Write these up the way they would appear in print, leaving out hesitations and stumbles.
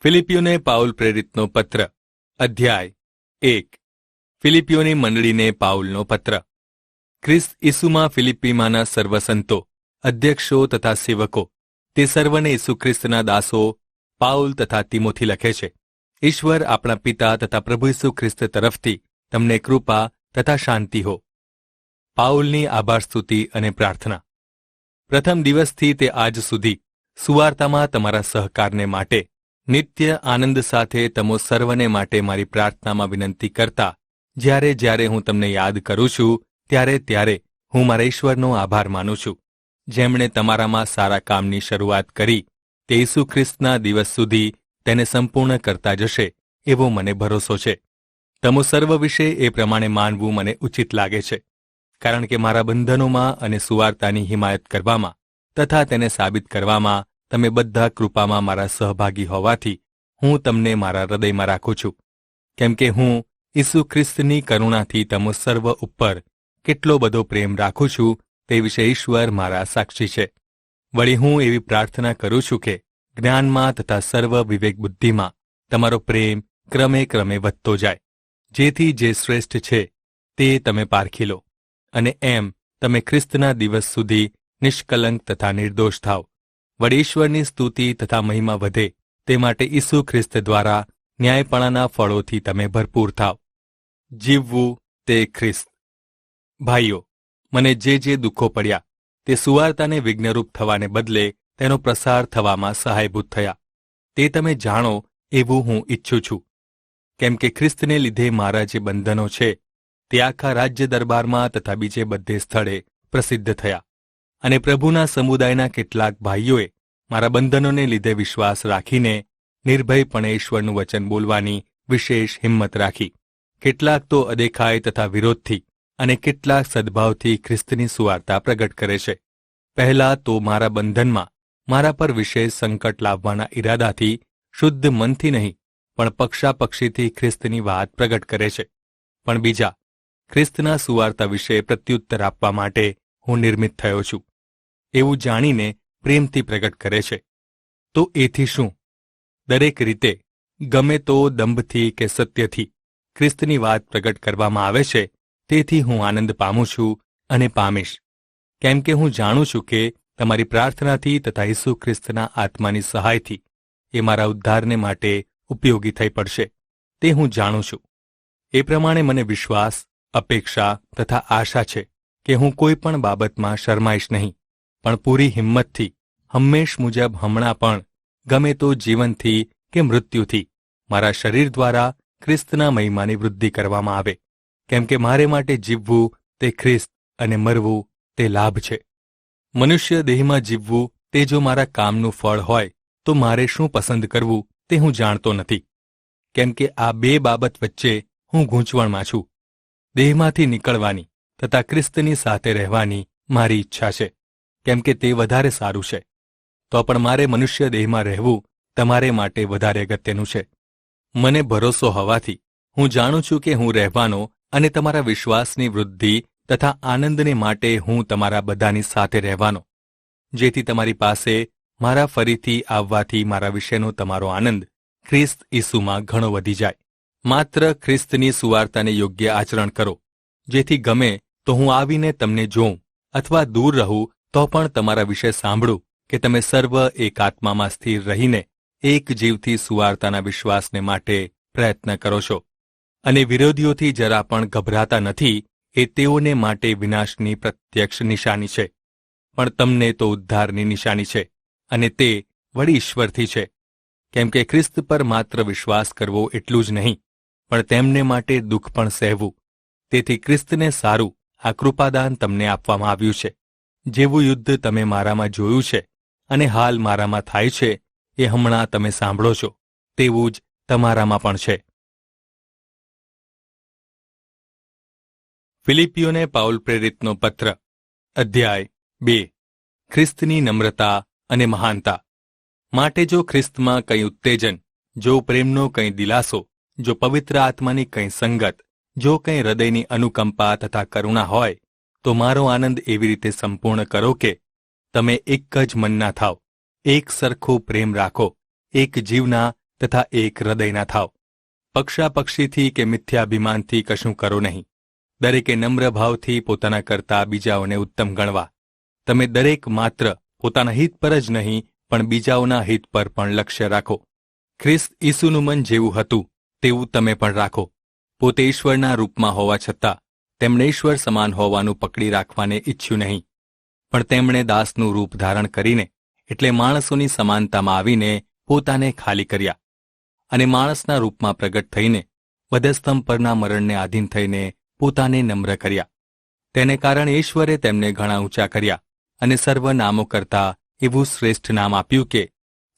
ફિલિપીઓને Paul પ્રેરિતનો પત્ર અધ્યાય 1 ફિલિપીઓની મંડળીને પાઉલનો પત્ર. ખ્રિસ્ત ઈસુમાં ફિલિપીમાંના સર્વ સંતો, અધ્યક્ષો તથા સેવકો, તે સર્વને ઈસુ ખ્રિસ્તના દાસો પાઉલ તથા તિમોથી લખે છે. ઈશ્વર આપણા પિતા તથા પ્રભુ ઈસુ ખ્રિસ્ત તરફથી તમને કૃપા તથા શાંતિ હો. પાઉલની આભાર સ્તુતિ અને પ્રાર્થના. પ્રથમ દિવસથી તે આજ સુધી સુવાર્તામાં તમારા સહકારને માટે નિત્ય આનંદ સાથે તમો સર્વને માટે મારી પ્રાર્થનામાં વિનંતી કરતા જ્યારે જ્યારે હું તમને યાદ કરું છું ત્યારે હું મારા ઈશ્વરનો આભાર માનું છું, જેમણે તમારામાં સારા કામની શરૂઆત કરી તે ઈસુ ખ્રિસ્તના દિવસ સુધી તેને સંપૂર્ણ કરતા જશે એવો મને ભરોસો છે. તમો સર્વ વિશે એ પ્રમાણે માનવું મને ઉચિત લાગે છે, કારણ કે મારા બંધનોમાં અને સુવાર્તાની હિમાયત કરવામાં તથા તેને સાબિત કરવામાં તમે બધા કૃપામાં મારા સહભાગી હોવાથી હું તમને મારા હૃદયમાં રાખું છું, કેમ કે હું ઈસુ ખ્રિસ્તની કરુણાથી તમો સર્વ ઉપર કેટલો બધો પ્રેમ રાખું છું તે વિશે ઈશ્વર મારા સાક્ષી છે. વળી હું એવી પ્રાર્થના કરું છું કે જ્ઞાનમાં તથા સર્વ વિવેક બુદ્ધિમાં તમારો પ્રેમ ક્રમે ક્રમે વધતો જાય, જેથી જે શ્રેષ્ઠ છે તે તમે પારખી લો, અને એમ તમે ખ્રિસ્તના દિવસ સુધી નિષ્કલંક તથા નિર્દોષ થાવ. વળી ઈશ્વરની સ્તુતિ તથા મહિમા વધે તે માટે ઈસુ ખ્રિસ્ત દ્વારા ન્યાયપણાના ફળોથી તમે ભરપૂર થાવ. જીવવું તે ખ્રિસ્ત. ભાઈઓ, મને જે દુઃખો પડ્યા તે સુવાર્તાને વિઘ્નરૂપ થવાને બદલે તેનો પ્રસાર થવામાં સહાયભૂત થયા, તે તમે જાણો એવું હું ઈચ્છું છું. કેમ કે ખ્રિસ્તને લીધે મારા જે બંધનો છે તે આખા રાજ્ય દરબારમાં તથા બીજે બધે સ્થળે પ્રસિદ્ધ થયા, અને પ્રભુના સમુદાયના કેટલાક ભાઈઓએ મારા બંધનોને લીધે વિશ્વાસ રાખીને નિર્ભયપણે ઈશ્વરનું વચન બોલવાની વિશેષ હિંમત રાખી. કેટલાક તો અદેખાઈ તથા વિરોધથી અને કેટલાક સદ્ભાવથી ખ્રિસ્તની સુવાર્તા પ્રગટ કરે છે. પહેલા તો મારા બંધનમાં મારા પર વિશેષ સંકટ લાવવાના ઈરાદાથી શુદ્ધ મનથી નહીં પણ પક્ષાપક્ષીથી ખ્રિસ્તની વાત પ્રગટ કરે છે. પણ બીજા ખ્રિસ્તના સુવાર્તા વિશે પ્રત્યુત્તર આપવા માટે હું નિર્મિત થયો છું એવું જાણીને પ્રેમથી પ્રગટ કરે છે. તો એથી શું? દરેક રીતે, ગમે તો દંભથી કે સત્યથી ખ્રિસ્તની વાત પ્રગટ કરવામાં આવે છે, તેથી હું આનંદ પામું છું અને પામીશ, કેમ કે હું જાણું છું કે તમારી પ્રાર્થનાથી તથા ઈસુ ખ્રિસ્તના આત્માની સહાયથી એ મારા ઉદ્ધારને માટે ઉપયોગી થઈ પડશે, તે હું જાણું છું. એ પ્રમાણે મને વિશ્વાસ, અપેક્ષા તથા આશા છે કે હું કોઈ પણ બાબતમાં શરમાઈશ નહીં, પણ પૂરી હિંમતથી હંમેશ મુજબ હમણાં પણ ગમે તો જીવનથી કે મૃત્યુથી મારા શરીર દ્વારા ખ્રિસ્તના મહિમાની વૃદ્ધિ કરવામાં આવે, કેમ કે મારે માટે જીવવું તે ખ્રિસ્ત અને મરવું તે લાભ છે. મનુષ્ય દેહમાં જીવવું તે જો મારા કામનું ફળ હોય તો મારે શું પસંદ કરવું તે હું જાણતો નથી, કેમ કે આ બે બાબત વચ્ચે હું ગૂંચવણમાં છું. દેહમાંથી નીકળવાની તથા ખ્રિસ્તની સાથે રહેવાની મારી ઈચ્છા છે, કેમ કે તે વધારે સારું છે. તો પણ મારે મનુષ્ય દેહમાં રહેવું તમારે માટે વધારે અગત્યનું છે. મને ભરોસો હોવાથી હું જાણું છું કે હું રહેવાનો અને તમારા વિશ્વાસની વૃદ્ધિ તથા આનંદને માટે હું તમારા બધાની સાથે રહેવાનો, જેથી તમારી પાસે મારા ફરીથી આવવાથી મારા વિશેનો તમારો આનંદ ખ્રિસ્ત ઈસુમાં ઘણો વધી જાય. માત્ર ખ્રિસ્તની સુવાર્તાને યોગ્ય આચરણ કરો, જેથી ગમે તો હું આવીને તમને જોઉં અથવા દૂર રહું તો પણ તમારા વિશે સાંભળું કે તમે સર્વ એક આત્મામાં સ્થિર રહીને એક જીવથી સુવાર્તાના વિશ્વાસને માટે પ્રયત્ન કરો છો, અને વિરોધીઓથી જરા પણ ગભરાતા નથી. એ તેઓને માટે વિનાશની પ્રત્યક્ષ નિશાની છે, પણ તમને તો ઉદ્ધારની નિશાની છે, અને તે વળી ઈશ્વરથી છે. કેમ કે ખ્રિસ્ત પર માત્ર વિશ્વાસ કરવો એટલું જ નહીં, પણ તેમને માટે દુઃખ પણ સહેવું. તેથી ખ્રિસ્તને સારું આ કૃપાદાન તમને આપવામાં આવ્યું છે. જેવું યુદ્ધ તમે મારામાં જોયું છે અને હાલ મારામાં થાય છે એ હમણાં તમે સાંભળો છો, તેવું જ તમારામાં પણ છે. ફિલિપીઓને પાઉલ પ્રેરિતનો પત્ર અધ્યાય 2 ખ્રિસ્તની નમ્રતા અને મહાનતા. માટે જો ખ્રિસ્તમાં કંઈ ઉત્તેજન, જો પ્રેમનો કંઈ દિલાસો, જો પવિત્ર આત્માની કંઈ સંગત, જો કંઈ હૃદયની અનુકંપા તથા કરુણા હોય, તો મારો આનંદ એવી રીતે સંપૂર્ણ કરો કે તમે એક જ મનના થાવ, એક સરખો પ્રેમ રાખો, એક જીવના તથા એક હૃદયના થાવ. પક્ષાપક્ષીથી કે મિથ્યાભિમાનથી કશું કરો નહીં. દરેકે નમ્ર ભાવથી પોતાના કરતા બીજાઓને ઉત્તમ ગણવા. તમે દરેક માત્ર પોતાના હિત પર જ નહીં પણ બીજાઓના હિત પર પણ લક્ષ્ય રાખો. ખ્રિસ્ત ઈસુનું મન જેવું હતું તેવું તમે પણ રાખો. પોતે ઈશ્વરના રૂપમાં હોવા છતાં તેમણે ઈશ્વર સમાન હોવાનું પકડી રાખવાને ઈચ્છ્યું નહીં, પણ તેમણે દાસનું રૂપ ધારણ કરીને એટલે માણસોની સમાનતામાં આવીને પોતાને ખાલી કર્યા અને માણસના રૂપમાં પ્રગટ થઈને વધસ્તંભ પરના મરણને આધીન થઈને પોતાને નમ્ર કર્યા. તેને કારણે ઈશ્વરે તેમને ઘણા ઊંચા કર્યા અને સર્વ નામો કરતાં એવું શ્રેષ્ઠ નામ આપ્યું કે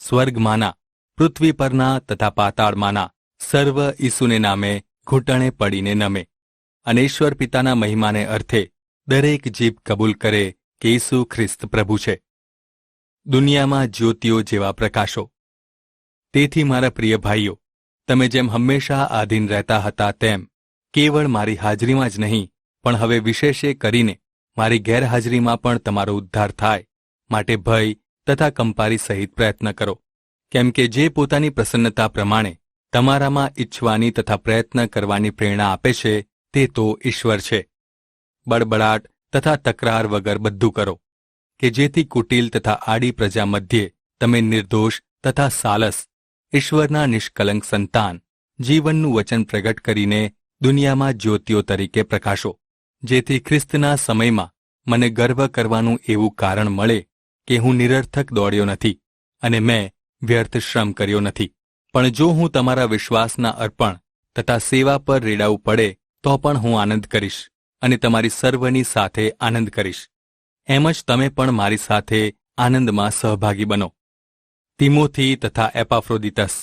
સ્વર્ગમાંના, પૃથ્વી પરના તથા પાતાળમાંના સર્વ ઈસુને નામે ઘૂંટણે પડીને નમે અને ઈશ્વર પિતાના મહિમાને અર્થે દરેક જીભ કબૂલ કરે કે ઈસુ ખ્રિસ્ત પ્રભુ છે. દુનિયામાં જ્યોતિઓ જેવા પ્રકાશો. તેથી મારા પ્રિય ભાઈઓ, તમે જેમ હંમેશા આધીન રહેતા હતા તેમ કેવળ મારી હાજરીમાં જ નહીં પણ હવે વિશેષે કરીને મારી ગેરહાજરીમાં પણ તમારો ઉદ્ધાર થાય માટે ભય તથા કંપારી સહિત પ્રયત્ન કરો. કેમ કે જે પોતાની પ્રસન્નતા પ્રમાણે તમારામાં ઈચ્છવાની તથા પ્રયત્ન કરવાની પ્રેરણા આપે છે તે તો ઈશ્વર છે. બડબડાટ તથા તકરાર વગર બધું કરો કે જેથી કુટિલ તથા આડી પ્રજા મધ્યે તમે નિર્દોષ તથા સાલસ ઈશ્વરના નિષ્કલંક સંતાન જીવનનું વચન પ્રગટ કરીને દુનિયામાં જ્યોતિઓ તરીકે પ્રકાશો, જેથી ખ્રિસ્તના સમયમાં મને ગર્વ કરવાનું એવું કારણ મળે કે હું નિરર્થક દોડ્યો નથી અને મેં વ્યર્થ શ્રમ કર્યો નથી. પણ જો હું તમારા વિશ્વાસના અર્પણ તથા સેવા પર રેડાવું પડે તો પણ હું આનંદ કરીશ અને તમારી સર્વની સાથે આનંદ કરીશ. એમ જ તમે પણ મારી સાથે આનંદમાં સહભાગી બનો. તિમોથી તથા એપાફ્રોદિતસ.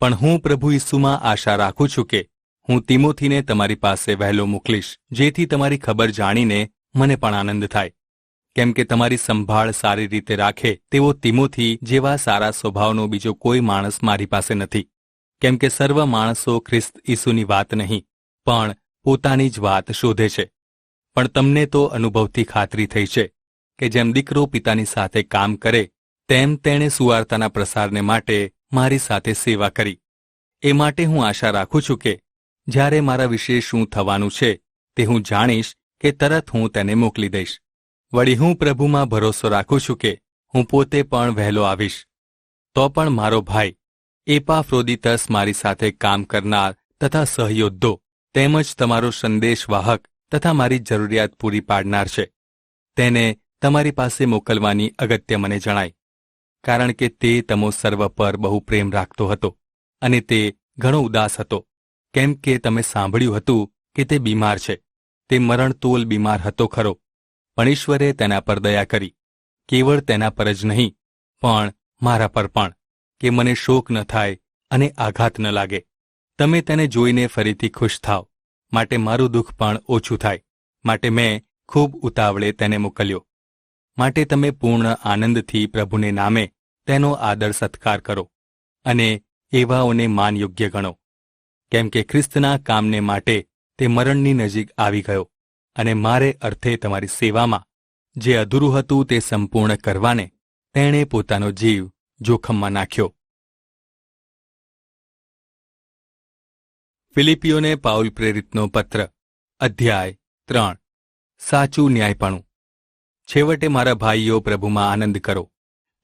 પણ હું પ્રભુ ઈસુમાં આશા રાખું છું કે હું તિમોથીને તમારી પાસે વહેલો મોકલીશ, જેથી તમારી ખબર જાણીને મને પણ આનંદ થાય. કેમ કે તમારી સંભાળ સારી રીતે રાખે તેવો તિમોથી જેવા સારા સ્વભાવનો બીજો કોઈ માણસ મારી પાસે નથી. કેમ કે સર્વ માણસો ખ્રિસ્ત ઈસુની વાત નહીં પણ પોતાની જ વાત શોધે છે. પણ તમને તો અનુભવથી ખાતરી થઈ છે કે જેમ દીકરો પિતાની સાથે કામ કરે તેમ તેણે સુવાર્તાના પ્રસારને માટે મારી સાથે સેવા કરી. એ માટે હું આશા રાખું છું કે જ્યારે મારા વિશે શું થવાનું છે તે હું જાણીશ કે તરત હું તેને મોકલી દઈશ. વળી હું પ્રભુમાં ભરોસો રાખું છું કે હું પોતે પણ વહેલો આવીશ. તો પણ મારો ભાઈ એપાફ્રોદિતસ મારી સાથે કામ કરનાર તથા સહયોદ્ધો તેમજ તમારો સંદેશવાહક તથા મારી જરૂરિયાત પૂરી પાડનાર છે. તેને તમારી પાસે મોકલવાની અગત્ય મને જણાય, કારણ કે તે તમો સર્વ પર બહુ પ્રેમ રાખતો હતો અને તે ઘણો ઉદાસ હતો, કેમ કે તમે સાંભળ્યું હતું કે તે બીમાર છે. તે મરણતોલ બીમાર હતો ખરો, પણ ઈશ્વરે તેના પર દયા કરી, કેવળ તેના પર જ નહીં પણ મારા પર પણ, કે મને શોક ન થાય અને આઘાત ન લાગે. તમે તેને જોઈને ફરીથી ખુશ થાવ માટે મારું દુઃખ પણ ઓછું થાય. માટે મેં ખૂબ ઉતાવળે તેને મોકલ્યો. માટે તમે પૂર્ણ આનંદથી પ્રભુને નામે તેનો આદર સત્કાર કરો અને એવાઓને માનયોગ્ય ગણો. કેમ કે ખ્રિસ્તના કામને માટે તે મરણની નજીક આવી ગયો અને મારે અર્થે તમારી સેવામાં જે અધૂરું હતું તે સંપૂર્ણ કરવાને તેણે પોતાનો જીવ જોખમમાં નાખ્યો. ફિલિપીઓને પાઉલ પ્રેરિતનો પત્ર, અધ્યાય 3. સાચું ન્યાયપણું. છેવટે મારા ભાઈઓ, પ્રભુમાં આનંદ કરો.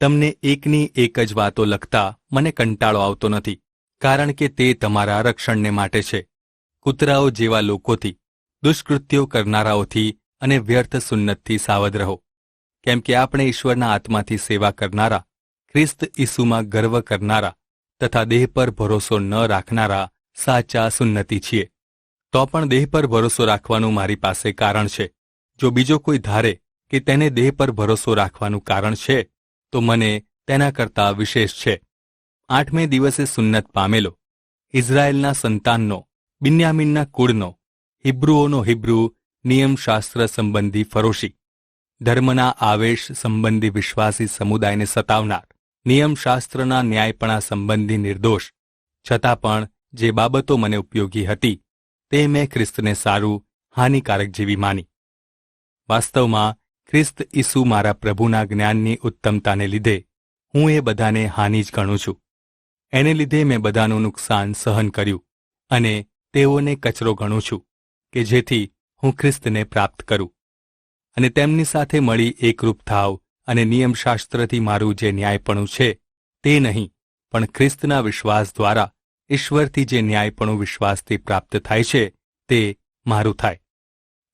તમને એકની એક જ વાતો લખતા મને કંટાળો આવતો નથી, કારણ કે તે તમારા રક્ષણને માટે છે. કૂતરાઓ જેવા લોકોથી, દુષ્કૃત્યો કરનારાઓથી અને વ્યર્થ સુન્નતથી સાવધ રહો. કેમ કે આપણે ઈશ્વરના આત્માથી સેવા કરનારા, ખ્રિસ્ત ઈસુમાં ગર્વ કરનારા તથા દેહ પર ભરોસો ન રાખનારા સાચા સુન્નતી છીએ. તો પણ દેહ પર ભરોસો રાખવાનું મારી પાસે કારણ છે. જો બીજો કોઈ ધારે કે તેને દેહ પર ભરોસો રાખવાનું કારણ છે તો મને તેના કરતાં વિશેષ છે. 8મે દિવસે સુન્નત પામેલો, ઇઝરાયેલના સંતાનનો, બિન્યામીનના કુળનો, હિબ્રુઓનો હિબ્રુ, નિયમશાસ્ત્ર સંબંધી ફરોશી, ધર્મના આવેશ સંબંધી વિશ્વાસી સમુદાયને સતાવનાર, નિયમશાસ્ત્રના ન્યાયપણા સંબંધી નિર્દોષ, છતાં પણ જે બાબતો મને ઉપયોગી હતી તે મેં ખ્રિસ્તને સારું હાનિકારક જેવી માની. વાસ્તવમાં ખ્રિસ્ત ઈસુ મારા પ્રભુના જ્ઞાનની ઉત્તમતાને લીધે હું એ બધાને હાનિ જ ગણું છું. એને લીધે મેં બધાનું નુકસાન સહન કર્યું અને તેઓને કચરો ગણું છું કે જેથી હું ખ્રિસ્તને પ્રાપ્ત કરું અને તેમની સાથે મળી એકરૂપ થાવ અને નિયમશાસ્ત્રથી મારું જે ન્યાયપણું છે તે નહીં, પણ ખ્રિસ્તના વિશ્વાસ દ્વારા ઈશ્વરથી જે ન્યાયપણું વિશ્વાસથી પ્રાપ્ત થાય છે તે મારું થાય.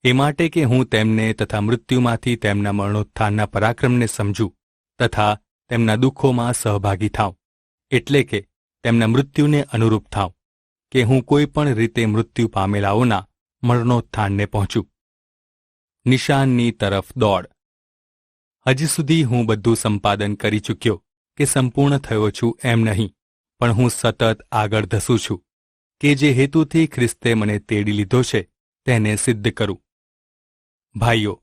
એ માટે કે હું તેમને તથા મૃત્યુમાંથી તેમના મરણોત્થાનના પરાક્રમને સમજું તથા તેમના દુઃખોમાં સહભાગી થાઉં, એટલે કે તેમના મૃત્યુને અનુરૂપ થાઉં, કે હું કોઈ પણ રીતે મૃત્યુ પામેલાઓના મરણોત્થાનને પહોંચું. નિશાનની તરફ દોડ. હજી સુધી હું બધું સંપાદન કરી ચૂક્યો કે સંપૂર્ણ થયો છું એમ નહીં, પણ હું સતત આગળ ધસું છું કે જે હેતુથી ખ્રિસ્તે મને તેડી લીધો છે તેને સિદ્ધ કરું. ભાઈઓ,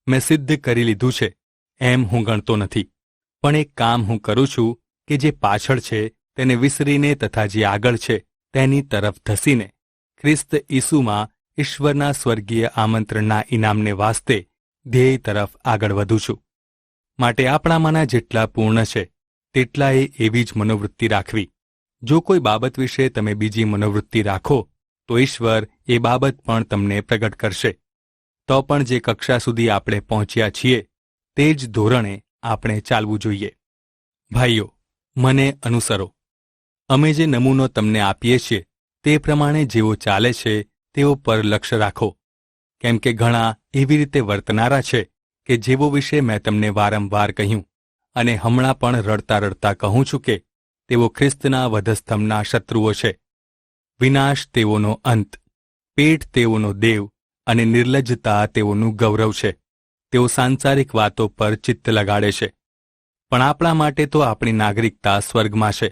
મેં સિદ્ધ કરી લીધું છે એમ હું ગણતો નથી, પણ એક કામ હું કરું છું કે જે પાછળ છે તેને વિસરીને તથા જે આગળ છે તેની તરફ ધસીને ખ્રિસ્ત ઈસુમાં ઈશ્વરના સ્વર્ગીય આમંત્રણના ઇનામને વાસ્તે ધ્યેય તરફ આગળ વધું છું. માટે આપણામાંના જેટલા પૂર્ણ છે તેટલાએ એવી જ મનોવૃત્તિ રાખવી. જો કોઈ બાબત વિશે તમે બીજી મનોવૃત્તિ રાખો તો ઈશ્વર એ બાબત પણ તમને પ્રગટ કરશે. તો પણ જે કક્ષા સુધી આપણે પહોંચ્યા છીએ તે જ ધોરણે આપણે ચાલવું જોઈએ. ભાઈઓ, મને અનુસરો. અમે જે નમૂનો તમને આપીએ છીએ તે પ્રમાણે જેઓ ચાલે છે તેઓ પર લક્ષ્ય રાખો, કેમ કે ઘણા એવી રીતે વર્તનારા છે કે જેવો વિશે મેં તમને વારંવાર કહ્યું અને હમણાં પણ રડતા રડતા કહું છું કે તેઓ ખ્રિસ્તના વધસ્તંભના શત્રુઓ છે. વિનાશ તેઓનો અંત, પેટ તેઓનો દેવ અને નિર્લજ્જતા તેઓનું ગૌરવ છે. તેઓ સાંસારિક વાતો પર ચિત્ત લગાડે છે. પણ આપણા માટે તો આપણી નાગરિકતા સ્વર્ગમાં છે.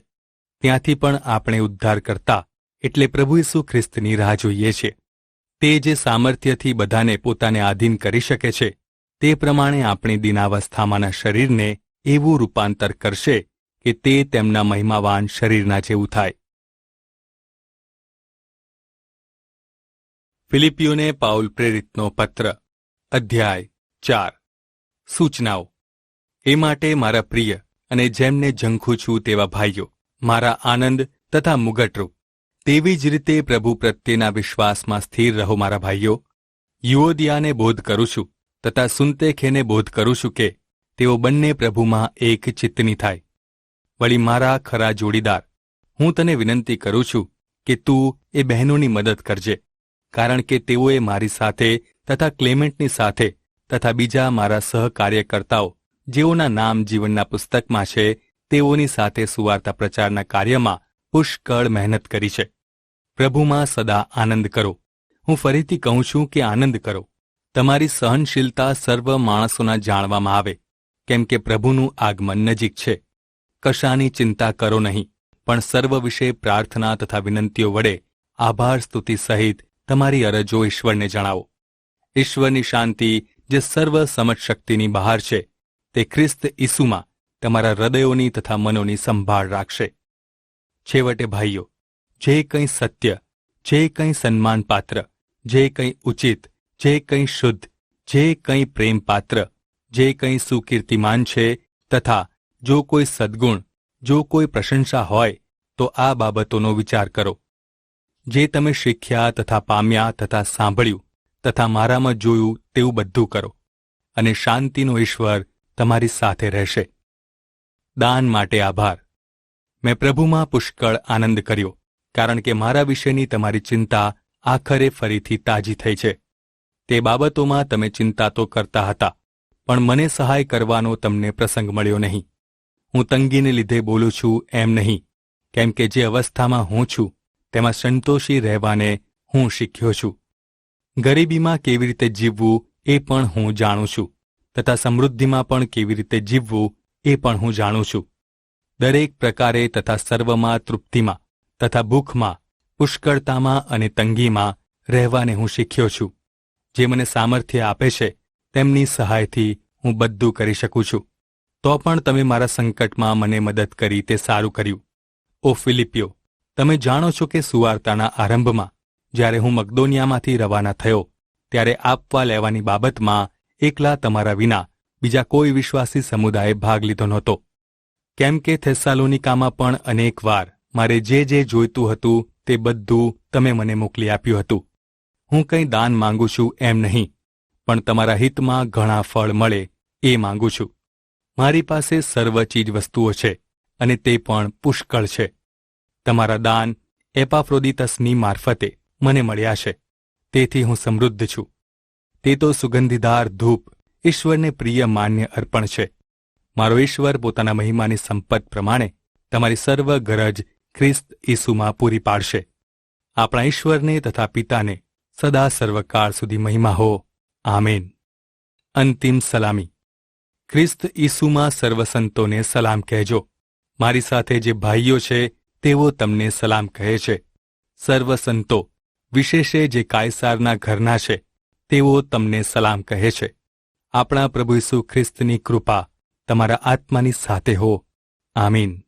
ત્યાંથી પણ આપણે ઉદ્ધાર કરતા એટલે પ્રભુ ઈસુ ખ્રિસ્તની રાહ જોઈએ છીએ. તે જે સામર્થ્યથી બધાને પોતાને આધીન કરી શકે છે તે પ્રમાણે આપણી દીનાવસ્થામાંના શરીરને એવું રૂપાંતર કરશે કે તે તેમના મહિમાવાન શરીરના જેવું થાય. ફિલિપીઓને પાઉલ પ્રેરિતનો પત્ર, અધ્યાય 4. સૂચનાઓ. એ માટે મારા પ્રિય અને જેમને ઝંખું છું તેવા ભાઈઓ, મારા આનંદ તથા મુગટરૂપ, તેવી જ રીતે પ્રભુ પ્રત્યેના વિશ્વાસમાં સ્થિર રહો મારા ભાઈઓ. યુઓદિયાને બોધ કરું છું તથા સુન્તેખેને બોધ કરું છું કે તેઓ બંને પ્રભુમાં એક ચિત્તની થાય. વળી મારા ખરા જોડીદાર, હું તને વિનંતી કરું છું કે તું એ બહેનોની મદદ કરજે, કારણ કે તેઓએ મારી સાથે તથા ક્લેમેન્ટની સાથે તથા બીજા મારા સહકાર્યકર્તાઓ જેઓના નામ જીવનના પુસ્તકમાં છે તેઓની સાથે સુવાર્તા પ્રચારના કાર્યમાં પુષ્કળ મહેનત કરી છે. પ્રભુમાં સદા આનંદ કરો. હું ફરીથી કહું છું કે આનંદ કરો. તમારી સહનશીલતા સર્વ માણસોના જાણવામાં આવે, કેમ કે પ્રભુનું આગમન નજીક છે. કશાની ચિંતા કરો નહીં, પણ સર્વ વિશે પ્રાર્થના તથા વિનંતીઓ વડે આભાર સ્તુતિ સહિત તમારી અરજો ઈશ્વરને જણાવો. ઈશ્વરની શાંતિ જે સર્વ સમજશક્તિની બહાર છે તે ખ્રિસ્ત ઈસુમાં તમારા હૃદયોની તથા મનોની સંભાળ રાખશે. છેવટે ભાઈઓ, જે કંઈ સત્ય, જે કંઈ સન્માનપાત્ર, જે કંઈ ઉચિત, જે કંઈ શુદ્ધ, જે કંઈ પ્રેમપાત્ર, જે કંઈ સુકીર્તિમાન છે તથા જો કોઈ સદ્ગુણ, જો કોઈ પ્રશંસા હોય તો આ બાબતોનો વિચાર કરો. જે તમે શીખ્યા તથા પામ્યા તથા સાંભળ્યું તથા મારામાં જોયું તેવું બધું કરો, અને શાંતિનો ઈશ્વર તમારી સાથે રહેશે. દાન માટે આભાર. મેં પ્રભુમાં પુષ્કળ આનંદ કર્યો, કારણ કે મારા વિશેની તમારી ચિંતા આખરે ફરીથી તાજી થઈ છે. તે બાબતોમાં તમે ચિંતા તો કરતા હતા, પણ મને સહાય કરવાનો તમને પ્રસંગ મળ્યો નહીં. હું તંગીને લીધે બોલું છું એમ નહીં, કેમ કે જે અવસ્થામાં હું છું તેમાં સંતોષી રહેવાને હું શીખ્યો છું. ગરીબીમાં કેવી રીતે જીવવું એ પણ હું જાણું છું, તથા સમૃદ્ધિમાં પણ કેવી રીતે જીવવું એ પણ હું જાણું છું. દરેક પ્રકારે તથા સર્વમાં તૃપ્તિમાં તથા ભૂખમાં, પુષ્કળતામાં અને તંગીમાં રહેવાને હું શીખ્યો છું. જે મને સામર્થ્ય આપે છે તેમની સહાયથી હું બધું કરી શકું છું. તો પણ તમે મારા સંકટમાં મને મદદ કરી તે સારું કર્યું. ઓ ફિલિપીઓ, તમે જાણો છો કે સુવાર્તાના આરંભમાં જ્યારે હું મકદોનિયામાંથી રવાના થયો ત્યારે આપવા લેવાની બાબતમાં એકલા તમારા વિના બીજા કોઈ વિશ્વાસી સમુદાયે ભાગ લીધો નહોતો. કેમ કે થેસાલોનિકામાં પણ અનેક વાર મારે જે જે જોઈતું હતું તે બધું તમે મને મોકલી આપ્યું હતું. હું કંઈ દાન માંગુ છું એમ નહીં, પણ તમારા હિતમાં ઘણા ફળ મળે એ માંગુ છું. મારી પાસે સર્વ ચીજ વસ્તુઓ છે અને તે પણ પુષ્કળ છે. તમારા દાન એપાફ્રોદિતસની મારફતે મને મળ્યા છે, તેથી હું સમૃદ્ધ છું. તે તો સુગંધીદાર ધૂપ, ઈશ્વરને પ્રિય માન્ય અર્પણ છે. મારો ઈશ્વર પોતાના મહિમાની સંપત પ્રમાણે તમારી સર્વ ગરજ ખ્રિસ્ત ઈસુમાં પૂરી પાડશે. આપણા ઈશ્વરને તથા પિતાને સદા સર્વકાળ સુધી મહિમા હો. આમેન. અંતિમ સલામી. ખ્રિસ્ત ઈસુમાં સર્વસંતોને સલામ કહેજો. મારી સાથે જે ભાઈઓ છે તેઓ તમને સલામ કહે છે. સર્વસંતો, વિશેષે જે કાયસારના ઘરના છે તેઓ તમને સલામ કહે છે. આપણા પ્રભુ ઈસુ ખ્રિસ્તની કૃપા તમારા આત્માની સાથે હો. આમીન.